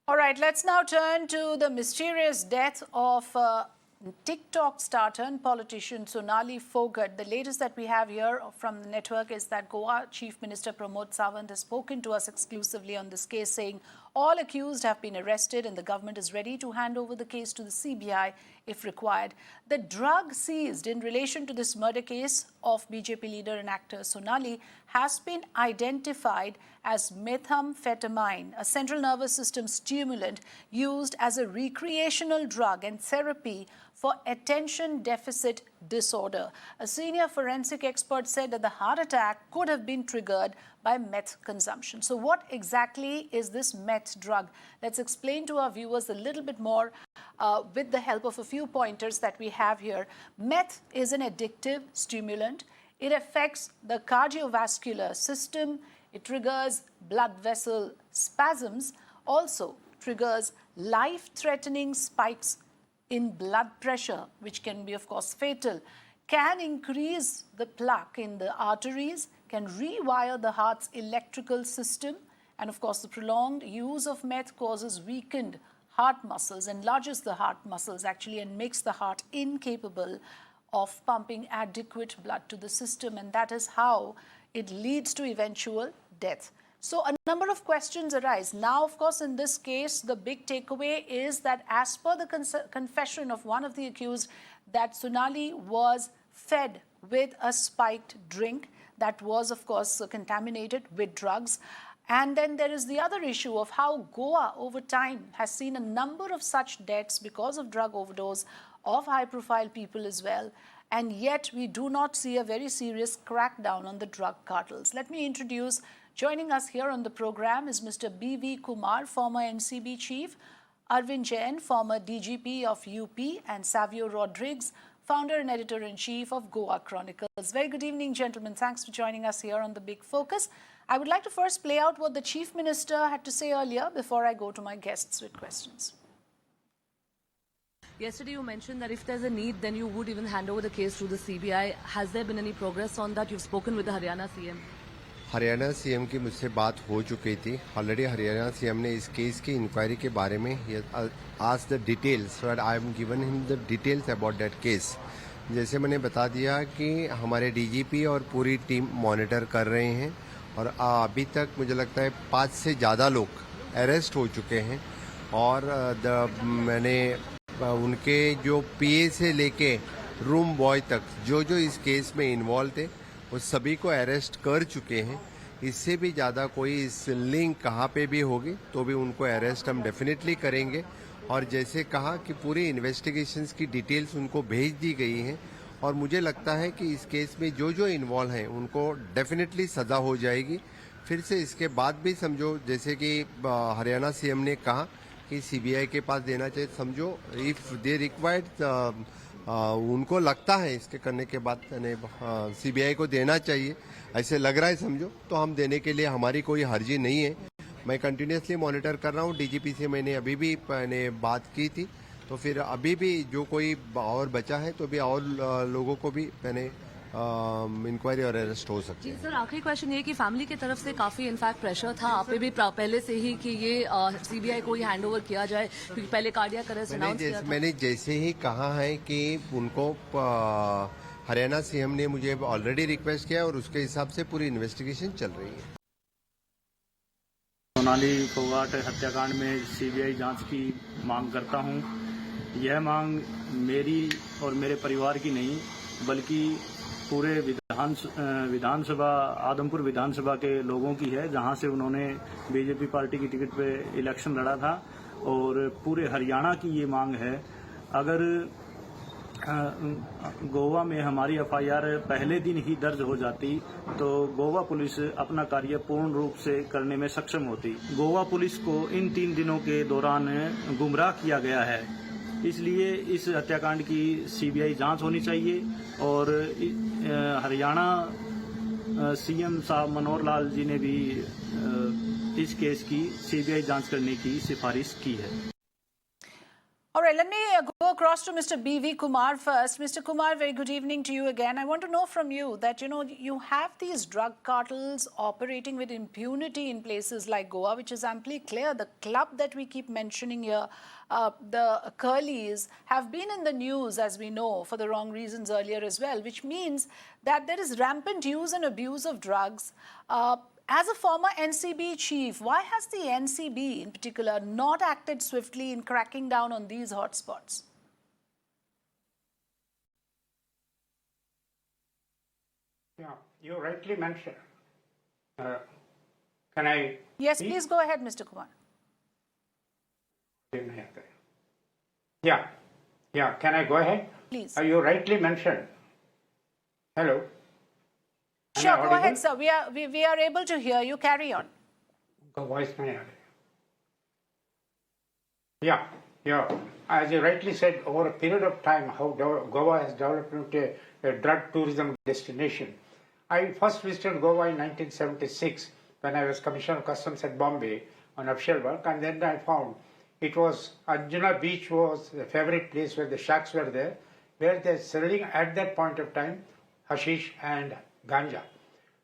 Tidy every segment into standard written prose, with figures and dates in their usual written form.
All right, let's now turn to the mysterious death of TikTok star turned politician Sonali Phogat. The latest that we have here from the network is that Goa Chief Minister Pramod Sawant has spoken to us exclusively on this case, saying all accused have been arrested and the government is ready to hand over the case to the CBI if required. The drug seized in relation to this murder case of BJP leader and actor Sonali has been identified as methamphetamine, a central nervous system stimulant used as a recreational drug and therapy for attention deficit disorder. A senior forensic expert said that the heart attack could have been triggered by meth consumption. So what exactly is this meth drug? Let's explain to our viewers a little bit more with the help of a few pointers that we have here. Meth is an addictive stimulant. It affects the cardiovascular system. It triggers blood vessel spasms, also triggers life-threatening spikes in blood pressure, which can be, of course, fatal, can increase the plaque in the arteries, can rewire the heart's electrical system, and, of course, the prolonged use of meth causes weakened heart muscles, enlarges the heart muscles, actually, and makes the heart incapable of pumping adequate blood to the system, and that is how it leads to eventual death. So a number of questions arise. Now, of course, in this case, the big takeaway is that as per the confession of one of the accused, that Sonali was fed with a spiked drink that was, of course, contaminated with drugs. And then there is the other issue of how Goa over time has seen a number of such deaths because of drug overdose of high-profile people as well. And yet we do not see a very serious crackdown on the drug cartels. Let me introduce, joining us here on the program is Mr. B.V. Kumar, former NCB chief, Arvind Jain, former DGP of UP, and Savio Rodriguez, founder and editor-in-chief of Goa Chronicles. Very good evening, gentlemen. Thanks for joining us here on The Big Focus. I would like to first play out what the Chief Minister had to say earlier before I go to my guests with questions. Yesterday you mentioned that if there's a need, then you would even hand over the case to the CBI. Has there been any progress on that? You've spoken with the Haryana CM. Haryana CM की मुझसे बात हो चुकी थी. Already Haryana CM ने इस case की inquiry के बारे में आज the details, I am given him the details about that case. जैसे मैंने बता दिया कि हमारे डीजीपी और पूरी टीम मॉनिटर कर रहे हैं और अभी तक मुझे लगता है 5 से ज़्यादा लोग अरेस्ट हो चुके हैं और मैंने उनके जो पीए से लेके रूम बॉय तक जो इस केस में इन्वॉल्व थे वो सभी को अरेस्ट कर चुके हैं. इससे भी ज़्यादा कोई इस लिंक कहाँ पे भी होगी तो भी उनको अरेस्ट हम डेफिनेटली करेंगे. और जैसे कहा कि पूरी इन्वेस्टिगेशंस की डिटेल्स उनको भेज दी गई हैं और मुझे लगता है कि इस केस में जो इन्वॉल्व हैं उनको डेफिनेटली सज़ा हो जाएगी. फिर से इसके बाद भी समझो, जैसे कि हरियाणा सीएम ने कहा कि सीबीआई के पास देना चाहिए, समझो इफ़ दे रिक्वायर्ड उनको लगता है इसके करने के बाद सीबीआई को देना चाहिए, ऐसे लग रहा है समझो, तो हम देने के लिए हमारी कोई हर्जी नहीं है. मैं कंटिन्यूसली मॉनिटर कर रहा हूँ. डीजीपी से मैंने अभी भी बात की थी, तो फिर अभी भी जो कोई और बचा है तो भी और लोगों को भी मैंने इंक्वायरी और अरेस्ट हो सकती है. जी सर, आखिरी क्वेश्चन ये कि फैमिली की तरफ से काफी इनफैक्ट प्रेशर था आप पे भी पहले से ही कि ये सीबीआई को ही हैंडओवर किया जाए, क्योंकि पहले कार्डियक अरेस्ट अनाउंस किया था. मैंने जैसे ही कहा है कि उनको हरियाणा सीएम ने मुझे ऑलरेडी रिक्वेस्ट किया और उसके हिसाब से पूरी इन्वेस्टिगेशन चल रही है. सोनाली फोगाट हत्याकांड में सीबीआई जांच की मांग करता हूं. यह मांग मेरी और मेरे परिवार की नहीं, बल्कि पूरे विधानसभा आदमपुर विधानसभा के लोगों की है, जहां से उन्होंने बीजेपी पार्टी की टिकट पे इलेक्शन लड़ा था. और पूरे हरियाणा की ये मांग है, अगर गोवा में हमारी एफआईआर पहले दिन ही दर्ज हो जाती तो गोवा पुलिस अपना कार्य पूर्ण रूप से करने में सक्षम होती. गोवा पुलिस को इन 3 दिनों के दौरान गुमराह किया गया है. इसलिए इस हत्याकांड की सीबीआई जांच होनी चाहिए और हरियाणा सीएम साहब मनोहर लाल जी ने भी इस केस की सीबीआई जांच करने की सिफारिश की है. All right, let me go across to Mr. B.V. Kumar first. Mr. Kumar, very good evening to you again. I want to know from you that, you have these drug cartels operating with impunity in places like Goa, which is amply clear. The club that we keep mentioning here, the Curlies, have been in the news, as we know, for the wrong reasons earlier as well, which means that there is rampant use and abuse of drugs. As a former NCB chief, why has the NCB in particular not acted swiftly in cracking down on these hotspots? Yeah, you rightly mentioned. Can I? Yes, please go ahead, Mr. Kumar. Yeah, can I go ahead? Please. You rightly mentioned. Hello. Sure, go ahead, sir. We are able to hear you. Carry on. Voice Yeah. As you rightly said, over a period of time, how Goa has developed into a drug tourism destination. I first visited Goa in 1976 when I was Commissioner of Customs at Bombay on official work, and then I found it was Arjuna Beach was the favorite place where the shacks were there, where they're selling at that point of time hashish and ganja.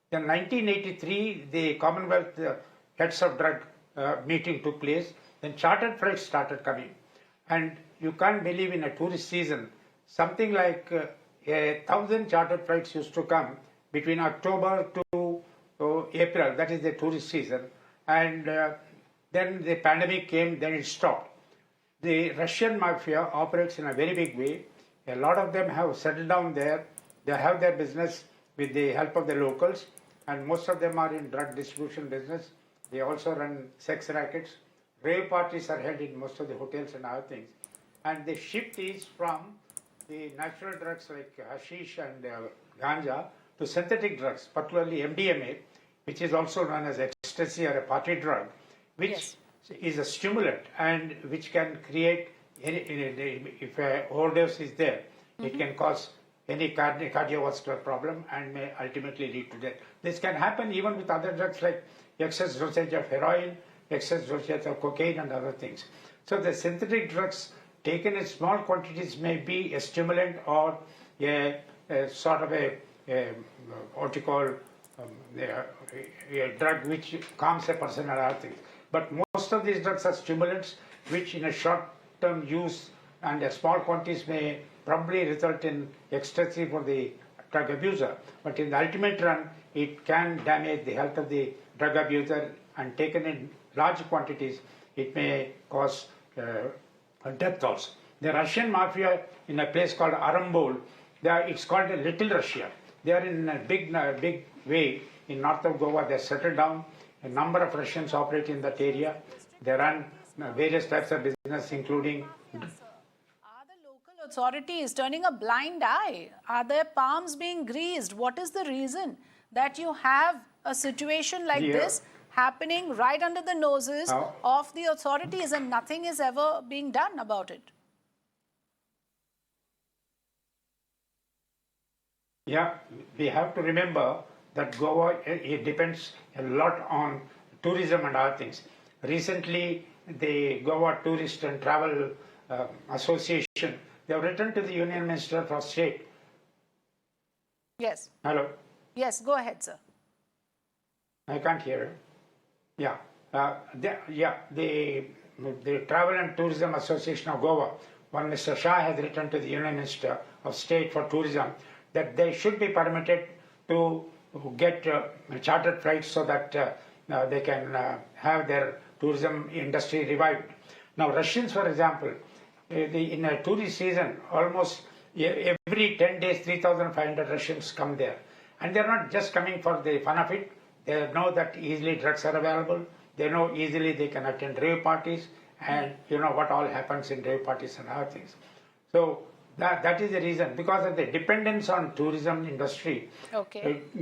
Then 1983, the Commonwealth Heads of Drug meeting took place. Then chartered flights started coming. And you can't believe in a tourist season, something like 1,000 chartered flights used to come between October to April, that is the tourist season. And then the pandemic came, then it stopped. The Russian mafia operates in a very big way. A lot of them have settled down there. They have their business with the help of the locals, and most of them are in drug distribution business. They also run sex rackets. Rave parties are held in most of the hotels and other things. And the shift is from the natural drugs like hashish and ganja to synthetic drugs, particularly MDMA, which is also known as ecstasy or a party drug, which is a stimulant and which can create, if an overdose is there, it can cause any cardiovascular problem and may ultimately lead to death. This can happen even with other drugs like excess dosage of heroin, excess dosage of cocaine and other things. So the synthetic drugs taken in small quantities may be a stimulant or a sort of what you call a drug which calms a person and other things. But most of these drugs are stimulants which in a short-term use and a small quantities may probably result in ecstasy for the drug abuser. But in the ultimate run, it can damage the health of the drug abuser, and taken in large quantities, it may cause death also. The Russian mafia in a place called Arambol, it's called a Little Russia. They are in a big way in north of Goa. They're settled down. A number of Russians operate in that area. They run various types of business, including... Are the local authorities turning a blind eye? Are their palms being greased? What is the reason that you have a situation like this happening right under the noses of the authorities and nothing is ever being done about it? Yeah, we have to remember that Goa, it depends a lot on tourism and other things. Recently, the Goa Tourist and Travel Association, they have written to the Union Minister for State. Yes. Hello? Yes, go ahead, sir. I can't hear. Yeah. The Travel and Tourism Association of Goa, one Mr. Shah has written to the Union Minister of State for Tourism that they should be permitted to get chartered flights so that they can have their tourism industry revived. Now, Russians, for example, in a tourist season, almost every 10 days, 3,500 Russians come there. And they're not just coming for the fun of it. They know that easily drugs are available. They know easily they can attend rave parties, and you know what all happens in rave parties and other things. So that is the reason. Because of the dependence on tourism industry,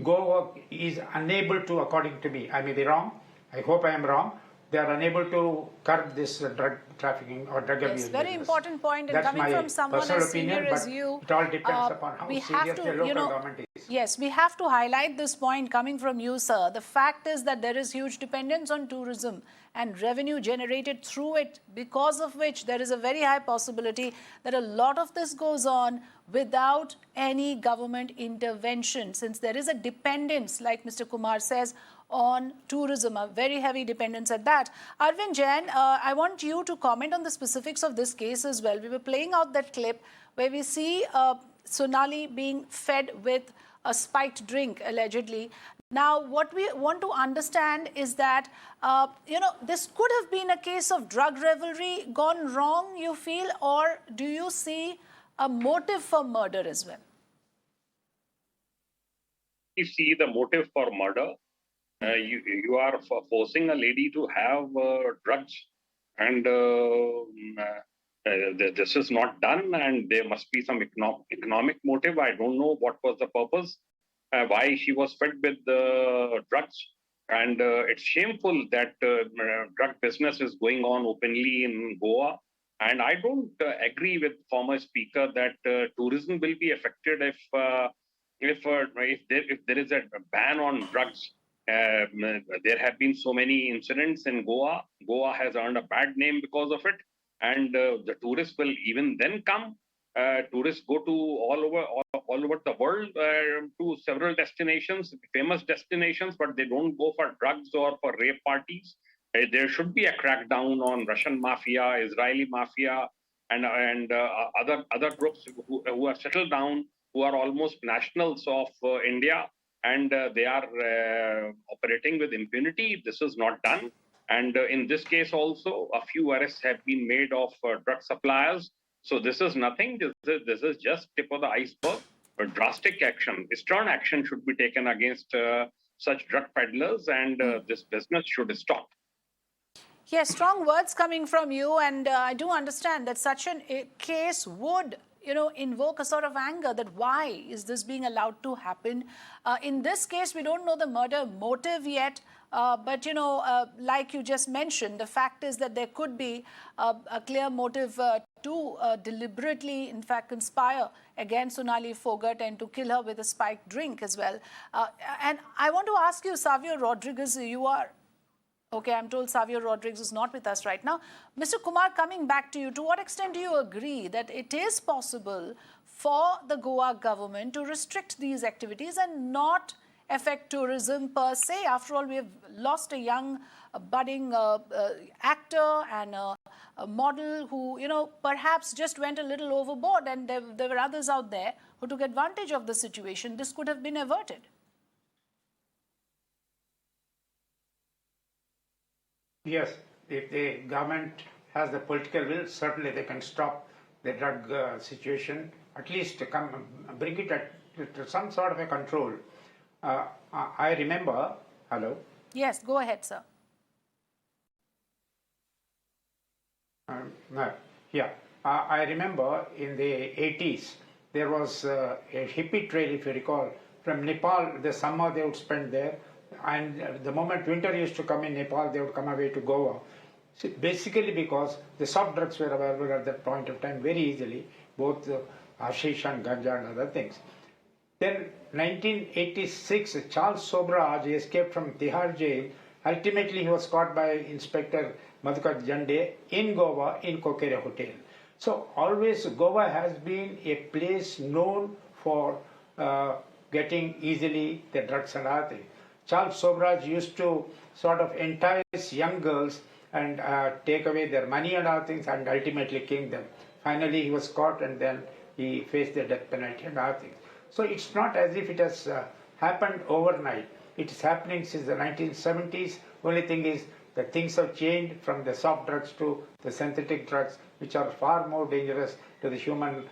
Goa is unable to, according to me, I may be wrong, I hope I am wrong, they are unable to curb this drug trafficking or drug abuse. Yes, very important point. And That's coming from someone as senior as you, it all depends upon how serious the local government is. Yes, we have to highlight this point coming from you, sir. The fact is that there is huge dependence on tourism. and revenue generated through it, because of which there is a very high possibility that a lot of this goes on without any government intervention, since there is a dependence, like Mr. Kumar says, on tourism, a very heavy dependence at that. Arvind Jain, I want you to comment on the specifics of this case as well. We were playing out that clip where we see Sonali being fed with a spiked drink, allegedly. Now, what we want to understand is that, this could have been a case of drug revelry gone wrong, you feel, or do you see a motive for murder as well? You see the motive for murder. You are forcing a lady to have drugs, and this is not done, and there must be some economic motive. I don't know what was the purpose, why she was fed with drugs. And it's shameful that drug business is going on openly in Goa. And I don't agree with former speaker that tourism will be affected if there is a ban on drugs. There have been so many incidents in Goa. Goa has earned a bad name because of it, and the tourists will even then come. Tourists go to all over the world to several destinations, famous destinations, but they don't go for drugs or for rape parties. There should be a crackdown on Russian mafia, Israeli mafia, and other groups who are settled down, who are almost nationals of India. And they are operating with impunity. This is not done. And in this case also, a few arrests have been made of drug suppliers. So this is nothing. This is just tip of the iceberg. But drastic action, stern action should be taken against such drug peddlers, and this business should stop. Yes, strong words coming from you, and I do understand that such a case would invoke a sort of anger that why is this being allowed to happen? In this case, we don't know the murder motive yet, but like you just mentioned, the fact is that there could be a clear motive to deliberately, in fact, conspire against Sonali Phogat and to kill her with a spiked drink as well. And I want to ask you, Savio Rodriguez, you are... Okay, I'm told Savio Rodriguez is not with us right now. Mr. Kumar, coming back to you, to what extent do you agree that it is possible for the Goa government to restrict these activities and not affect tourism per se? After all, we have lost a young, budding actor and a model who, perhaps just went a little overboard, and there were others out there who took advantage of the situation. This could have been averted. Yes, if the government has the political will, certainly they can stop the drug situation, at least to bring it to some sort of a control. I remember, hello? Yes, go ahead, sir. I remember in the 80s, there was a hippie trail, if you recall, from Nepal. The summer they would spend there, and the moment winter used to come in Nepal, they would come away to Goa. So basically because the soft drugs were available at that point of time very easily, both hashish and ganja and other things. Then 1986, Charles Sobraj escaped from Tihar jail. Ultimately, he was caught by Inspector Madhukar Jande in Goa, in Kokere Hotel. So always Goa has been a place known for getting easily the drugs and other things. Charles Sobraj used to sort of entice young girls and take away their money and other things, and ultimately kill them. Finally, he was caught, and then he faced the death penalty and other things. So it's not as if it has happened overnight. It is happening since the 1970s. Only thing is that things have changed from the soft drugs to the synthetic drugs, which are far more dangerous to the human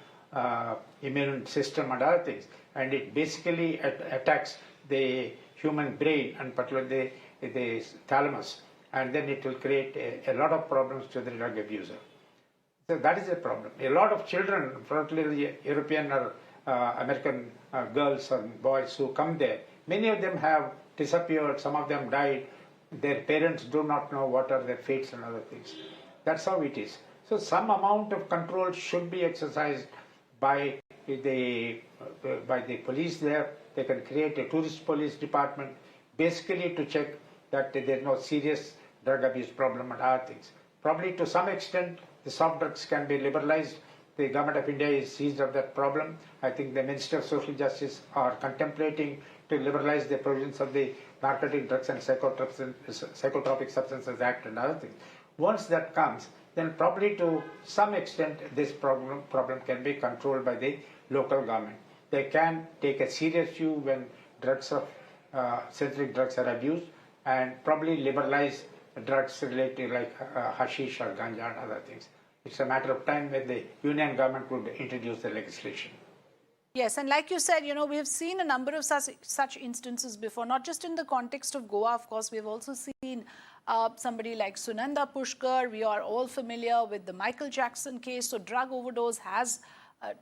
immune system and other things. And it basically attacks the human brain, and particularly the thalamus, and then it will create a lot of problems to the drug abuser. So that is a problem. A lot of children, particularly European or American girls and boys who come there, many of them have disappeared, some of them died. Their parents do not know what are their fates and other things. That's how it is. So some amount of control should be exercised by the police there. They can create a tourist police department, basically to check that there is no serious drug abuse problem and other things. Probably to some extent, the soft drugs can be liberalized. The government of India is seized of that problem. I think the Minister of Social Justice are contemplating to liberalize the provisions of the Narcotic Drugs and Psychotropic Substances Act and other things. Once that comes, then probably to some extent this problem can be controlled by the local government. They can take a serious view when synthetic drugs are abused, and probably liberalize drugs related like hashish or ganja and other things. It's a matter of time when the union government would introduce the legislation. Yes, and like you said, we have seen a number of such instances before, not just in the context of Goa, of course. We have also seen somebody like Sunanda Pushkar. We are all familiar with the Michael Jackson case. So drug overdose has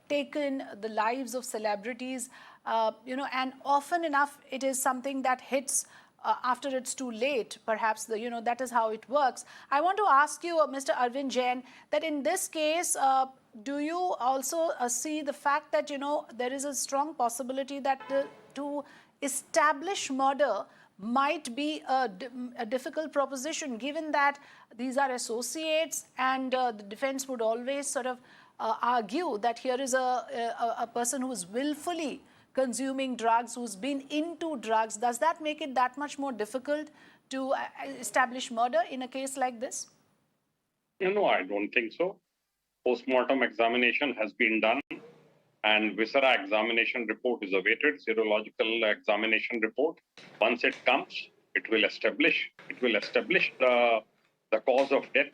taken the lives of celebrities, and often enough it is something that hits after it's too late. Perhaps that is how it works. I want to ask you, Mr. Arvind Jain, that in this case, do you also see the fact that there is a strong possibility that to establish murder might be a difficult proposition, given that these are associates, and the defense would always sort of argue that here is a person who is willfully consuming drugs, who's been into drugs. Does that make it that much more difficult to establish murder in a case like this? No, I don't think so. Postmortem examination has been done, and viscera examination report is awaited, serological examination report. Once it comes, it will establish the cause of death,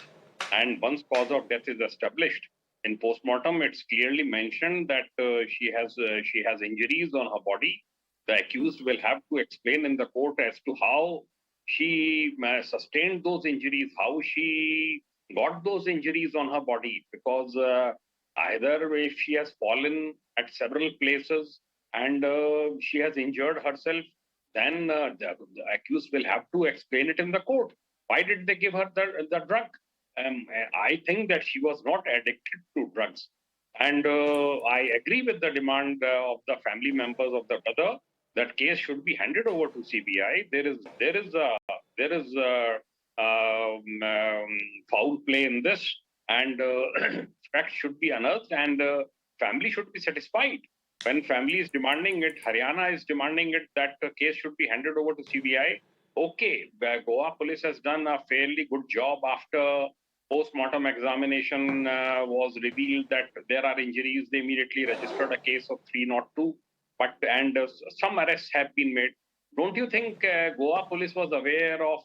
and once cause of death is established, in postmortem, it's clearly mentioned that she has injuries on her body. The accused will have to explain in the court as to how she sustained those injuries, how she got those injuries on her body, because either if she has fallen at several places and she has injured herself, then the accused will have to explain it in the court. Why did they give her the drug? I think that she was not addicted to drugs. And I agree with the demand of the family members of the brother that case should be handed over to CBI. There is foul play in this, and facts should be unearthed, and family should be satisfied. When family is demanding it, Haryana is demanding it, that the case should be handed over to CBI. Okay, Goa police has done a fairly good job. After post-mortem examination was revealed that there are injuries, they immediately registered a case of 302, and some arrests have been made. Don't you think Goa police was aware of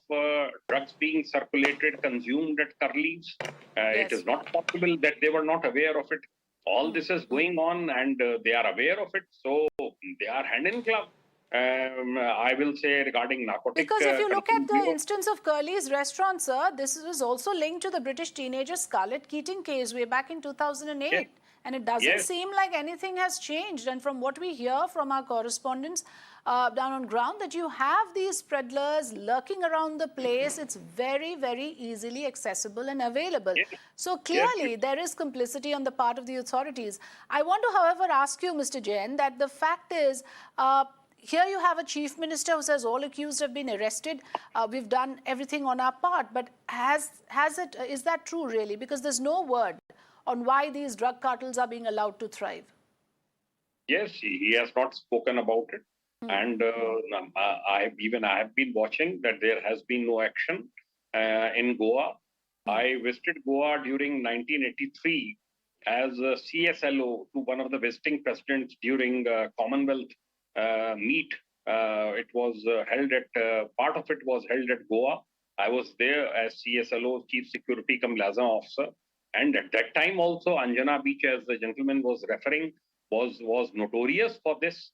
drugs being circulated, consumed at Curly's? It is not possible that they were not aware of it. All this is going on, and they are aware of it, so they are hand in glove. I will say regarding narcotic. Because if you look at the instance of Curly's restaurant, sir, this was also linked to the British teenager Scarlett Keating case way back in 2008. Yes. And it doesn't seem like anything has changed. And from what we hear from our correspondents down on ground, that you have these peddlers lurking around the place. It's very, very easily accessible and available. Yes. So clearly there is complicity on the part of the authorities. I want to, however, ask you, Mr. Jain, that the fact is, here you have a chief minister who says all accused have been arrested. We've done everything on our part. But is that true really? Because there's no word on why these drug cartels are being allowed to thrive. Yes, he has not spoken about it. And I have been watching that there has been no action in Goa. I visited Goa during 1983 as a CSLO to one of the visiting presidents during Commonwealth meet. It was held at, part of it was held at Goa. I was there as CSLO, Chief Security cum Liaison Officer. And at that time also, Anjana Beach, as the gentleman was referring, was notorious for this.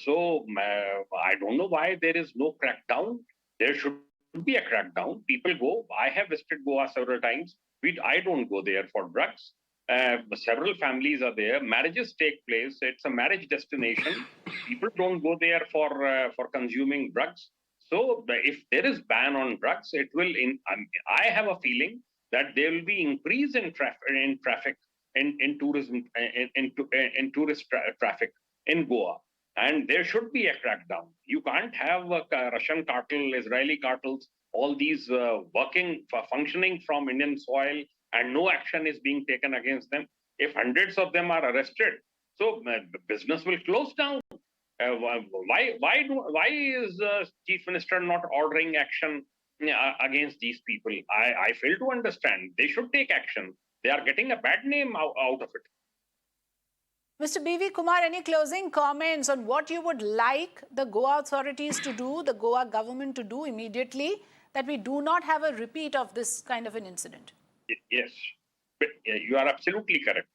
So I don't know why there is no crackdown. There should be a crackdown. People go. I have visited Goa several times. I don't go there for drugs. Several families are there. Marriages take place. It's a marriage destination. People don't go there for consuming drugs. So if there is ban on drugs, it will. I have a feeling that there will be increase in traffic in tourism in tourist traffic in Goa, and there should be a crackdown. You can't have Russian cartel, Israeli cartels all these functioning from Indian soil, and no action is being taken against them. If hundreds of them are arrested, so business will close down. Why is Chief Minister not ordering action against these people? I fail to understand. They should take action. They are getting a bad name out of it. Mr. B.V. Kumar, any closing comments on what you would like the Goa authorities to do, the Goa government to do immediately, that we do not have a repeat of this kind of an incident? Yes, but you are absolutely correct.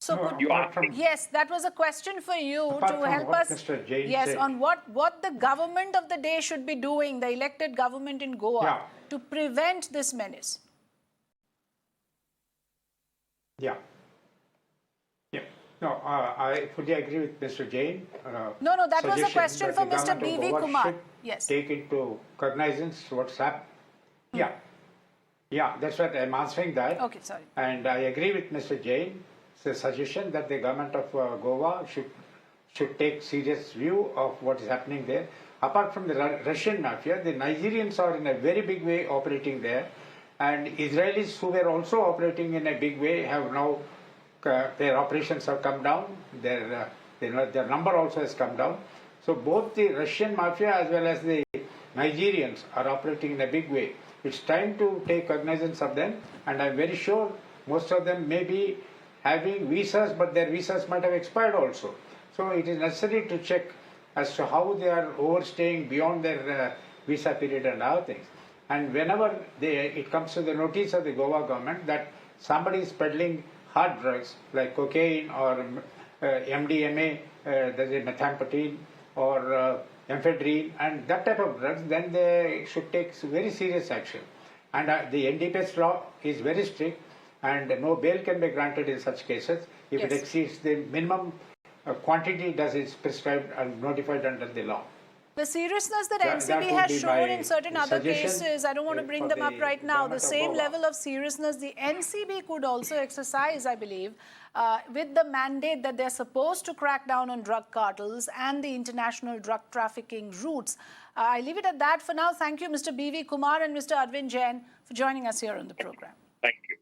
So No, yes, that was a question for you to help us. Mr. Jain yes, said. on what the government of the day should be doing, the elected government in Goa, to prevent this menace. Yeah. No, I fully agree with Mr. Jain. No, that was a question for Mr. B.V. B.V. Kumar. Yes. Take into cognizance what's happened. Yeah, that's what I'm answering that. Okay, sorry. And I agree with Mr. Jain. It's a suggestion that the government of Goa should take serious view of what is happening there. Apart from the Russian mafia, the Nigerians are in a very big way operating there, and Israelis who were also operating in a big way have now their operations have come down. Their number also has come down. So both the Russian mafia as well as the Nigerians are operating in a big way. It's time to take cognizance of them, and I'm very sure most of them may be having visas, but their visas might have expired also. So it is necessary to check as to how they are overstaying beyond their visa period and other things. And whenever it comes to the notice of the Goa government that somebody is peddling hard drugs like cocaine or MDMA, that is methamphetamine, or amphetamine, and that type of drugs, then they should take very serious action. And the NDPS law is very strict, and no bail can be granted in such cases if it exceeds the minimum quantity that is prescribed and notified under the law. The seriousness that NCB has shown in certain other cases, I don't want to bring them up right now, the same level of seriousness the NCB could also exercise, I believe, with the mandate that they're supposed to crack down on drug cartels and the international drug trafficking routes. I leave it at that for now. Thank you, Mr. B.V. Kumar and Mr. Arvind Jain, for joining us here on the program. Thank you.